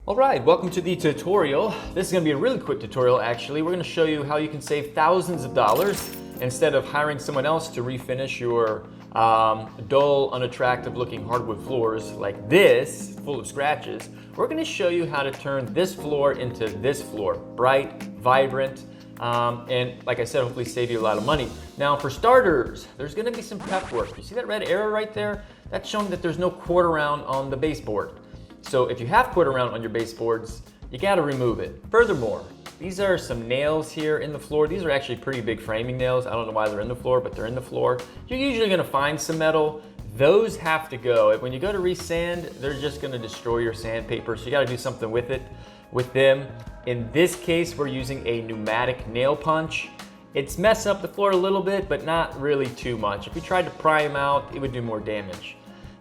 All right, welcome to the tutorial. This is gonna be a really quick tutorial actually. We're gonna show you how you can save thousands of dollars instead of hiring someone else to refinish your dull, unattractive looking hardwood floors like this, full of scratches. We're gonna show you how to turn this floor into this floor, bright, vibrant, and like I said, hopefully save you a lot of money. Now for starters, there's gonna be some prep work. You see that red arrow right there? That's showing that there's no quarter round on the baseboard. So if you have quarter round on your baseboards, you gotta remove it. Furthermore, these are some nails here in the floor. These are actually pretty big framing nails. I don't know why they're in the floor, but they're in the floor. You're usually gonna find some metal. Those have to go. When you go to resand, they're just gonna destroy your sandpaper, so you gotta do something with them. In this case, we're using a pneumatic nail punch. It's messing up the floor a little bit, but not really too much. If you tried to pry them out, it would do more damage.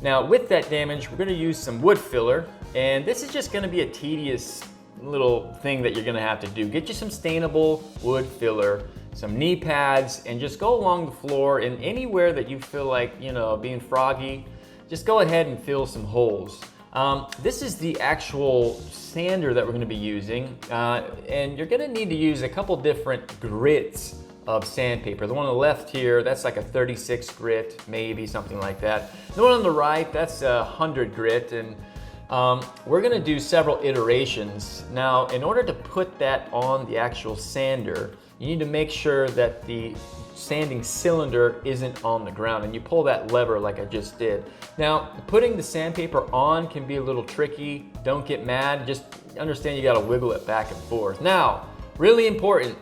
Now with that damage, we're gonna use some wood filler, and this is just gonna be a tedious little thing that you're gonna have to do. Get you some stainable wood filler, some knee pads, and just go along the floor and anywhere that you feel like, you know, being froggy, just go ahead and fill some holes. This is the actual sander that we're gonna be using, and you're gonna need to use a couple different grits of sandpaper. The one on the left here, that's like a 36 grit, maybe something like that. The one on the right, that's a 100 grit, and we're gonna do several iterations. Now, in order to put that on the actual sander, you need to make sure that the sanding cylinder isn't on the ground, and you pull that lever like I just did. Now, putting the sandpaper on can be a little tricky. Don't get mad, just understand you gotta wiggle it back and forth. Now, really important,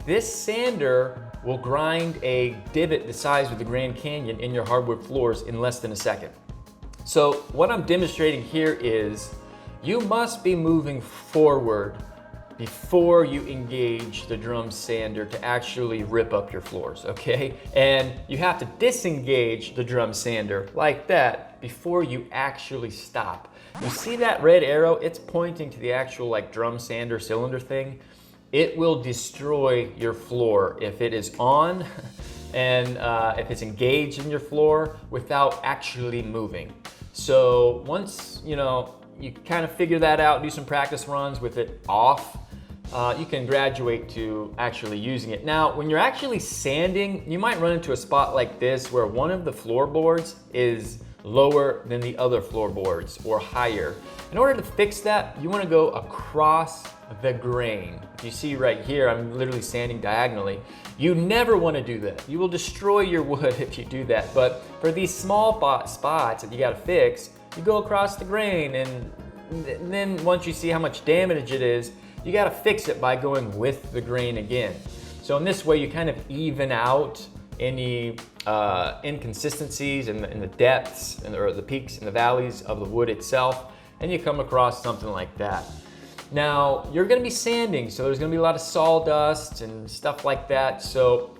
this sander will grind a divot the size of the Grand Canyon in your hardwood floors in less than a second. So what I'm demonstrating here is you must be moving forward before you engage the drum sander to actually rip up your floors, okay? And you have to disengage the drum sander like that before you actually stop. You see that red arrow? It's pointing to the actual like drum sander cylinder thing. It will destroy your floor if it is on and if it's engaged in your floor without actually moving. So once you kind of figure that out, do some practice runs with it off, you can graduate to actually using it. Now, when you're actually sanding, you might run into a spot like this where one of the floorboards is lower than the other floorboards or higher. In order to fix that, you want to go across the grain. If you see right here, I'm literally sanding diagonally. You never want to do that. You will destroy your wood if you do that. But for these small spots that you got to fix, you go across the grain, and then once you see how much damage it is, you got to fix it by going with the grain again. So in this way, you kind of even out any inconsistencies in the depths or the peaks and the valleys of the wood itself, and you come across something like that. Now, you're gonna be sanding, so there's gonna be a lot of sawdust and stuff like that. So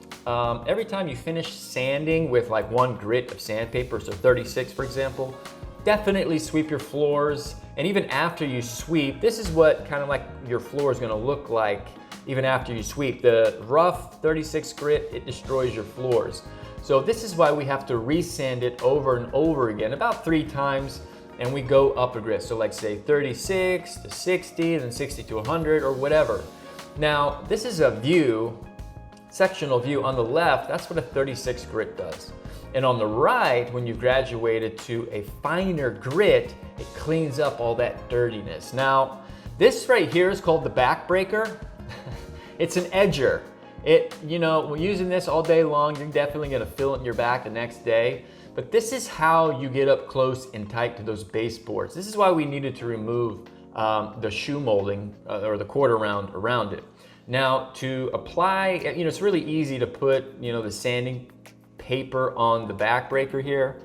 every time you finish sanding with like one grit of sandpaper, so 36 for example, definitely sweep your floors. And even after you sweep, this is what kind of like your floor is gonna look like even after you sweep. The rough 36 grit, it destroys your floors. So this is why we have to resand it over and over again, about 3 times, and we go up a grit. So like say 36 to 60, then 60 to 100 or whatever. Now, this is a view, sectional view on the left, that's what a 36 grit does. And on the right, when you've graduated to a finer grit, it cleans up all that dirtiness. Now, this right here is called the backbreaker. It's an edger. We're using this all day long. You're definitely gonna feel it in your back the next day. But this is how you get up close and tight to those baseboards. This is why we needed to remove the shoe molding or the quarter round around it. Now to apply, it's really easy to put, the sanding paper on the backbreaker here.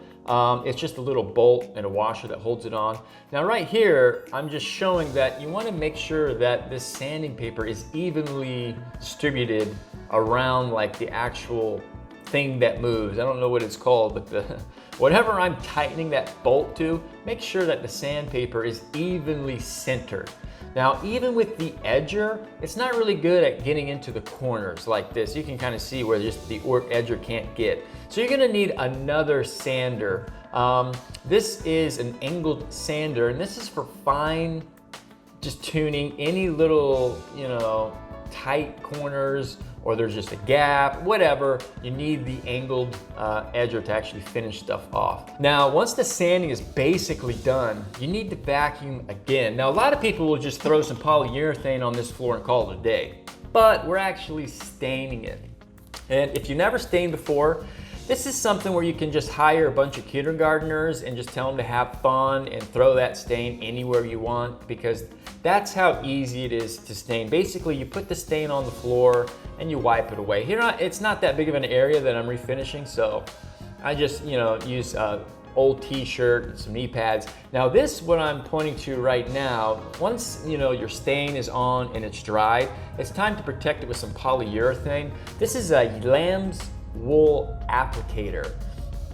It's just a little bolt and a washer that holds it on. Now right here, I'm just showing that you want to make sure that this sanding paper is evenly distributed around like the actual thing that moves. I don't know what it's called, but whatever I'm tightening that bolt to, make sure that the sandpaper is evenly centered. Now, even with the edger, it's not really good at getting into the corners like this. You can kind of see where just the edger can't get. So you're gonna need another sander. This is an angled sander, and this is for fine just tuning any little, tight corners, or there's just a gap, whatever, you need the angled edger to actually finish stuff off. Now, once the sanding is basically done, you need to vacuum again. Now, a lot of people will just throw some polyurethane on this floor and call it a day, but we're actually staining it. And if you never stained before, this is something where you can just hire a bunch of kindergartners and just tell them to have fun and throw that stain anywhere you want, because that's how easy it is to stain. Basically, you put the stain on the floor and you wipe it away. Here, it's not that big of an area that I'm refinishing, so I just, use old t-shirt and some knee pads. Now this, what I'm pointing to right now, once your stain is on and it's dry, it's time to protect it with some polyurethane. This is a lamb's wool applicator.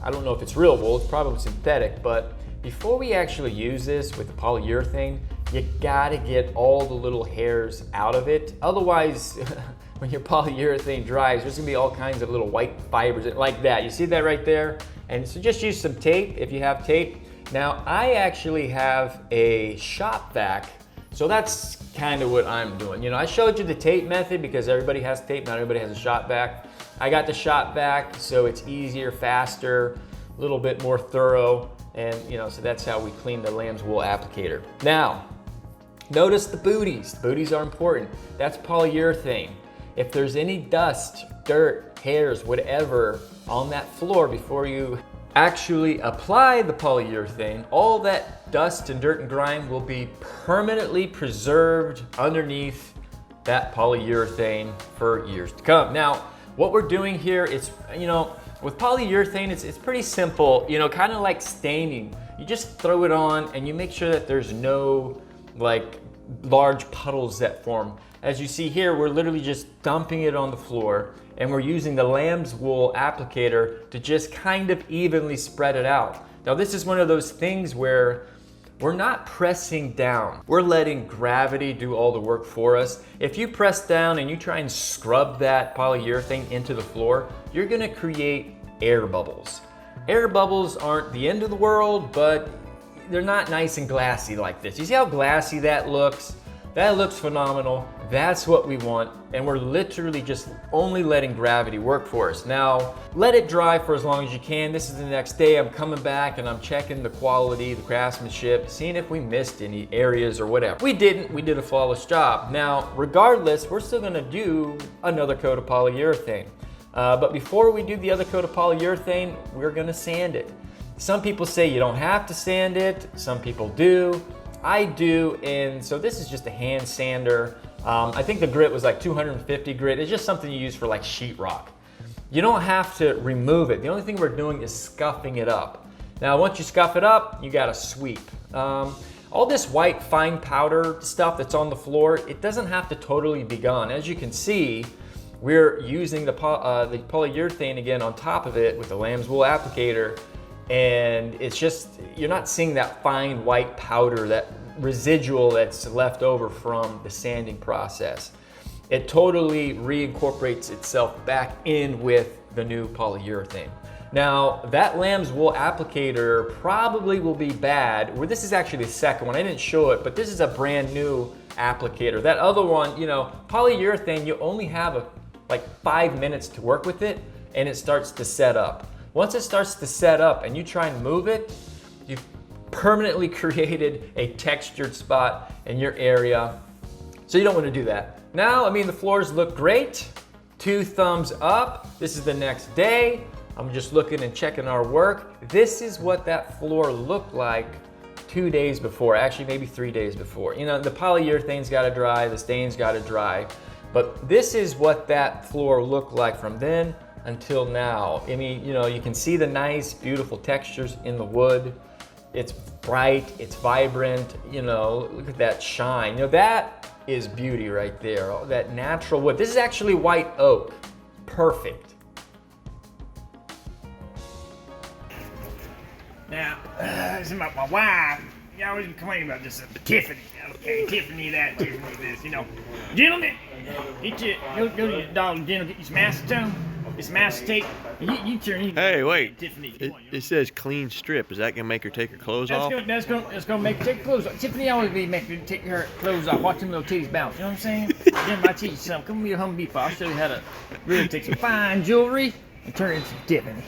I don't know if it's real wool, it's probably synthetic, but before we actually use this with the polyurethane, you gotta get all the little hairs out of it. Otherwise, when your polyurethane dries, there's gonna be all kinds of little white fibers like that. You see that right there? And so just use some tape if you have tape. Now, I actually have a shop vac, so that's kind of what I'm doing. I showed you the tape method because everybody has tape, not everybody has a shop vac. I got the shop vac, so it's easier, faster, a little bit more thorough, and so that's how we clean the lamb's wool applicator. Now, notice the booties. The booties are important. That's polyurethane. If there's any dust, dirt, hairs, whatever on that floor before you actually apply the polyurethane, all that dust and dirt and grime will be permanently preserved underneath that polyurethane for years to come. Now, what we're doing here is, with polyurethane, it's pretty simple, kind of like staining. You just throw it on and you make sure that there's no large puddles that form. As you see here, we're literally just dumping it on the floor, and we're using the lamb's wool applicator to just kind of evenly spread it out. Now, this is one of those things where we're not pressing down. We're letting gravity do all the work for us. If you press down and you try and scrub that polyurethane into the floor, you're gonna create air bubbles. Air bubbles aren't the end of the world, but they're not nice and glassy like this. You see how glassy that looks? That looks phenomenal. That's what we want, and we're literally just only letting gravity work for us. Now, let it dry for as long as you can. This is the next day. I'm coming back and I'm checking the quality, the craftsmanship, seeing if we missed any areas or whatever. We didn't. We did a flawless job. Now, regardless, we're still gonna do another coat of polyurethane. But before we do the other coat of polyurethane, we're gonna sand it. Some people say you don't have to sand it. Some people do. I do, and so this is just a hand sander. I think the grit was like 250 grit. It's just something you use for like sheetrock. You don't have to remove it. The only thing we're doing is scuffing it up. Now, once you scuff it up, you gotta sweep. All this white fine powder stuff that's on the floor, it doesn't have to totally be gone. As you can see, we're using the polyurethane again on top of it with the lamb's wool applicator, and it's just, you're not seeing that fine white powder, that residual that's left over from the sanding process. It totally reincorporates itself back in with the new polyurethane. Now, that lamb's wool applicator probably will be bad. Well, this is actually the second one. I didn't show it, but this is a brand new applicator. That other one, polyurethane, you only have like 5 minutes to work with it, and it starts to set up. Once it starts to set up and you try and move it, you've permanently created a textured spot in your area. So you don't want to do that. Now, the floors look great. 2 thumbs up. This is the next day. I'm just looking and checking our work. This is what that floor looked like 2 days before, actually maybe 3 days before. The polyurethane's gotta dry, the stain's gotta dry, but this is what that floor looked like from then until now. You can see the nice, beautiful textures in the wood. It's bright, it's vibrant, look at that shine. That is beauty right there, that natural wood. This is actually white oak, perfect. Now, this is about my wife. You always complain about this Tiffany. Okay, Tiffany that, Tiffany this, Gentlemen, go to your Dollar General, get you some acetone. It's mask tape. You turn. Hey, wait. Tiffany. It says clean strip. Is that gonna make her take her clothes off? That's gonna make her take her clothes off. Tiffany always be making her take her clothes off. Watch them little titties bounce. You know what I'm saying? Then I teach you something. Come to Home Depot. I'll show you how to really take some fine jewelry and turn it into Tiffany.